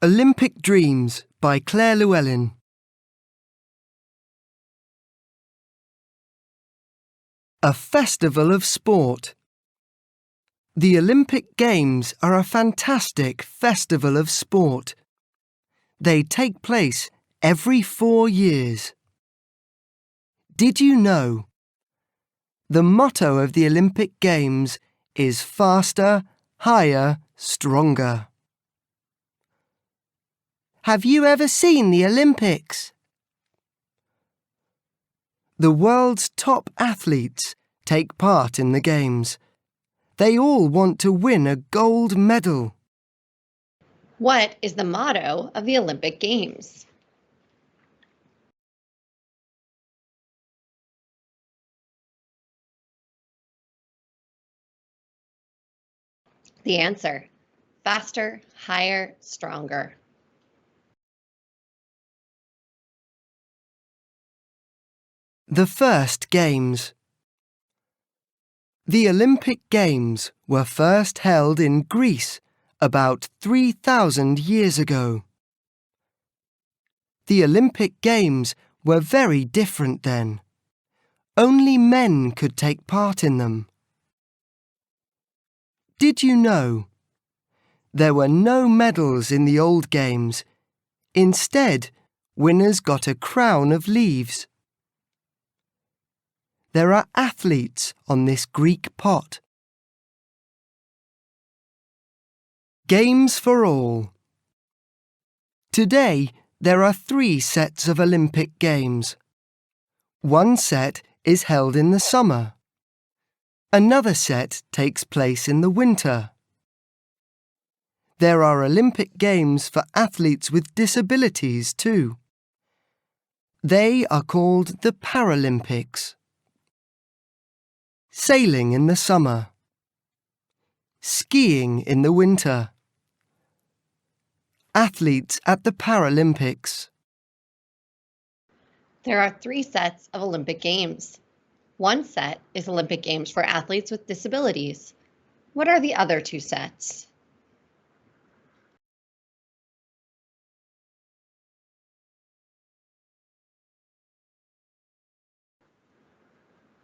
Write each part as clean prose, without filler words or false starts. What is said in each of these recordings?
Olympic Dreams by Claire Llewellyn. A festival of sport. The Olympic Games are a fantastic festival of sport. They take place every 4 years. Did you know? The motto of the Olympic Games is faster, higher, stronger. Have you ever seen the Olympics? The world's top athletes take part in the Games. They all want to win a gold medal. What is the motto of the Olympic Games? The answer: faster, higher, stronger. The first Games. The Olympic Games were first held in Greece about 3,000 years ago. The Olympic Games were very different then. Only men could take part in them. Did you know? There were no medals in the old Games. Instead, winners got a crown of leaves. There are athletes on this Greek pot. Games for all. Today, there are 3 sets of Olympic Games. One set is held in the summer. Another set takes place in the winter. There are Olympic Games for athletes with disabilities too. They are called the Paralympics. Sailing in the summer. Skiing in the winter. Athletes at the Paralympics. There are 3 sets of Olympic Games. One set is Olympic Games for athletes with disabilities. What are the other 2 sets?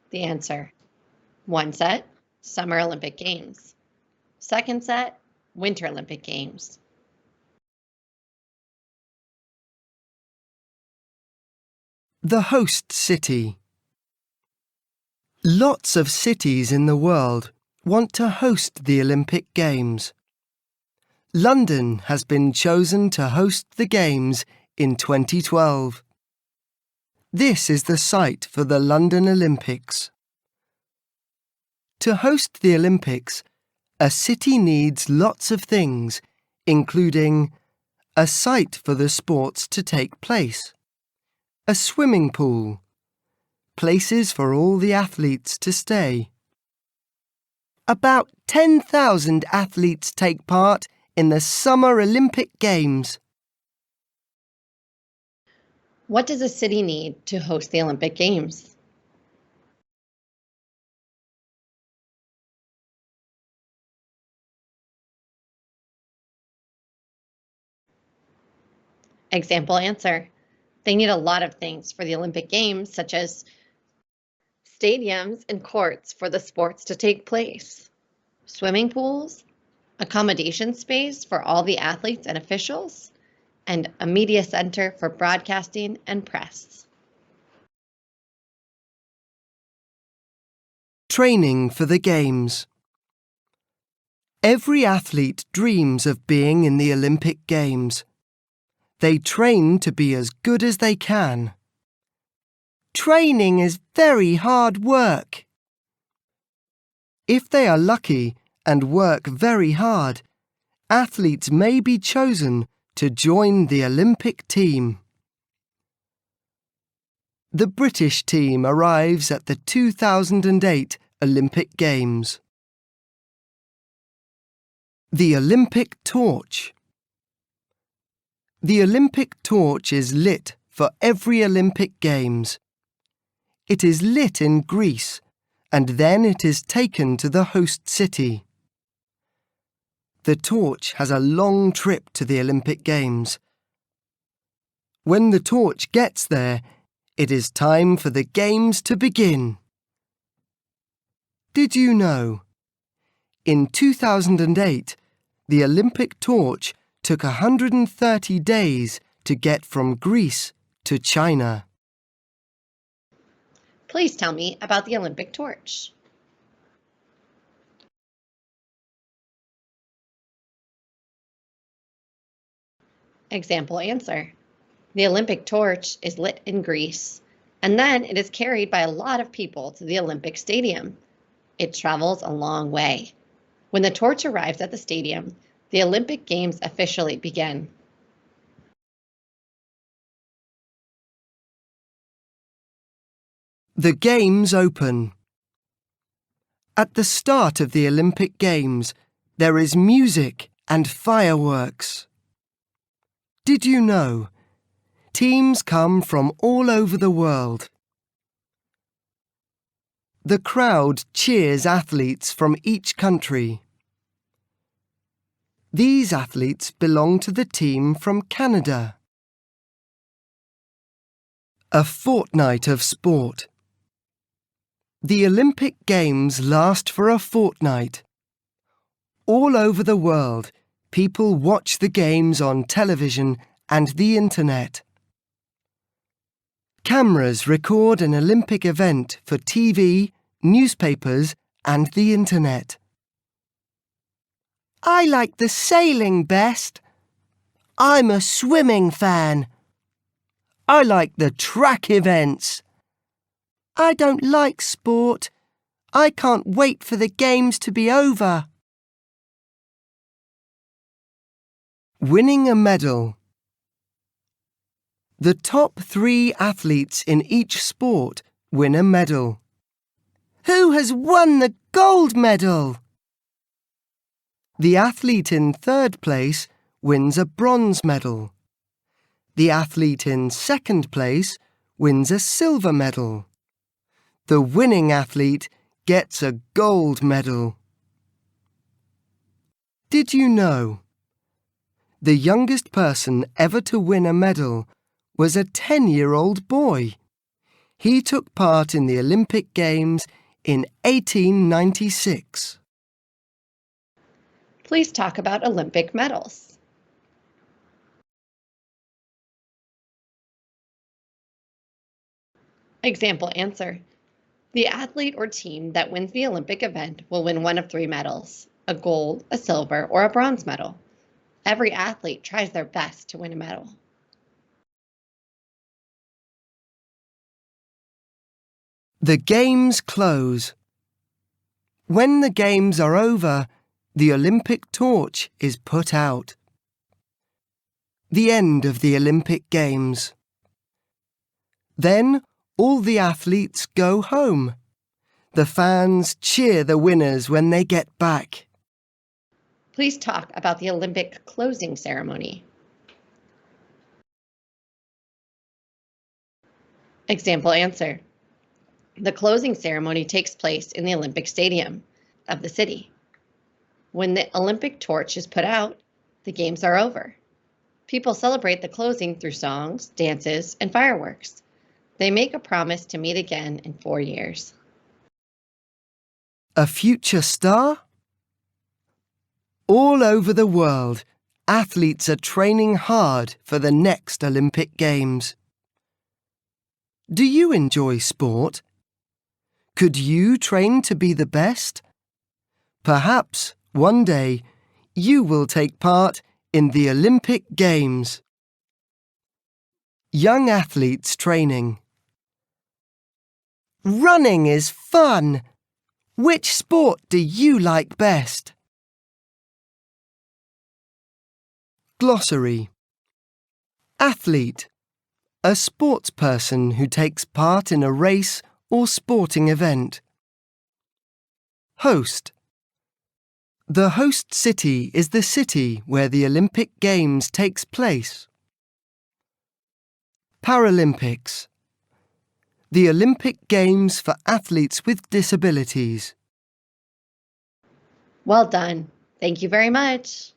The answer: one set, Summer Olympic Games. Second set, Winter Olympic Games. The host city. Lots of cities in the world want to host the Olympic Games. London has been chosen to host the Games in 2012. This is the site for the London Olympics. To host the Olympics, a city needs lots of things, including a site for the sports to take place, a swimming pool, places for all the athletes to stay. About 10,000 athletes take part in the Summer Olympic Games. What does a city need to host the Olympic Games? Example answer: they need a lot of things for the Olympic Games, such as stadiums and courts for the sports to take place, swimming pools, accommodation space for all the athletes and officials, and a media center for broadcasting and press. Training for the Games. Every athlete dreams of being in the Olympic Games. They train to be as good as they can. Training is very hard work. If they are lucky and work very hard, athletes may be chosen to join the Olympic team. The British team arrives at the 2008 Olympic Games. The Olympic torch. The Olympic torch is lit for every Olympic Games. It is lit in Greece, and then it is taken to the host city. The torch has a long trip to the Olympic Games. When the torch gets there, it is time for the Games to begin. Did you know? In 2008, the Olympic torch took 130 days to get from Greece to China. Please tell me about the Olympic torch. Example answer. The Olympic torch is lit in Greece, and then it is carried by a lot of people to the Olympic Stadium. It travels a long way. When the torch arrives at the stadium, the Olympic Games officially begin. The Games open. At the start of the Olympic Games, there is music and fireworks. Did you know? Teams come from all over the world. The crowd cheers athletes from each country. These athletes belong to the team from Canada. A fortnight of sport. The Olympic Games last for a fortnight. All over the world, people watch the Games on television and the internet. Cameras record an Olympic event for TV, newspapers, and the internet. I like the sailing best. I'm a swimming fan. I like the track events. I don't like sport. I can't wait for the Games to be over. Winning a medal. The top 3 athletes in each sport win a medal. Who has won the gold medal? The athlete in 3rd place wins a bronze medal. The athlete in 2nd place wins a silver medal. The winning athlete gets a gold medal. Did you know? The youngest person ever to win a medal was a 10-year-old boy. He took part in the Olympic Games in 1896. Please talk about Olympic medals. Example answer. The athlete or team that wins the Olympic event will win one of 3 medals: a gold, a silver, or a bronze medal. Every athlete tries their best to win a medal. The Games close. When the Games are over, the Olympic torch is put out. The end of the Olympic Games. Then all the athletes go home. The fans cheer the winners when they get back. Please talk about the Olympic closing ceremony. Example answer. The closing ceremony takes place in the Olympic Stadium of the city. When the Olympic torch is put out, the Games are over. People celebrate the closing through songs, dances, and fireworks. They make a promise to meet again in 4 years. A future star? All over the world, athletes are training hard for the next Olympic Games. Do you enjoy sport? Could you train to be the best? Perhaps one day you will take part in the Olympic Games. Young athletes training. Running is fun. Which sport do you like best? Glossary. Athlete. A sportsperson who takes part in a race or sporting event. Host. The host city is the city where the Olympic Games takes place. Paralympics. The Olympic Games for athletes with disabilities. Well done. Thank you very much.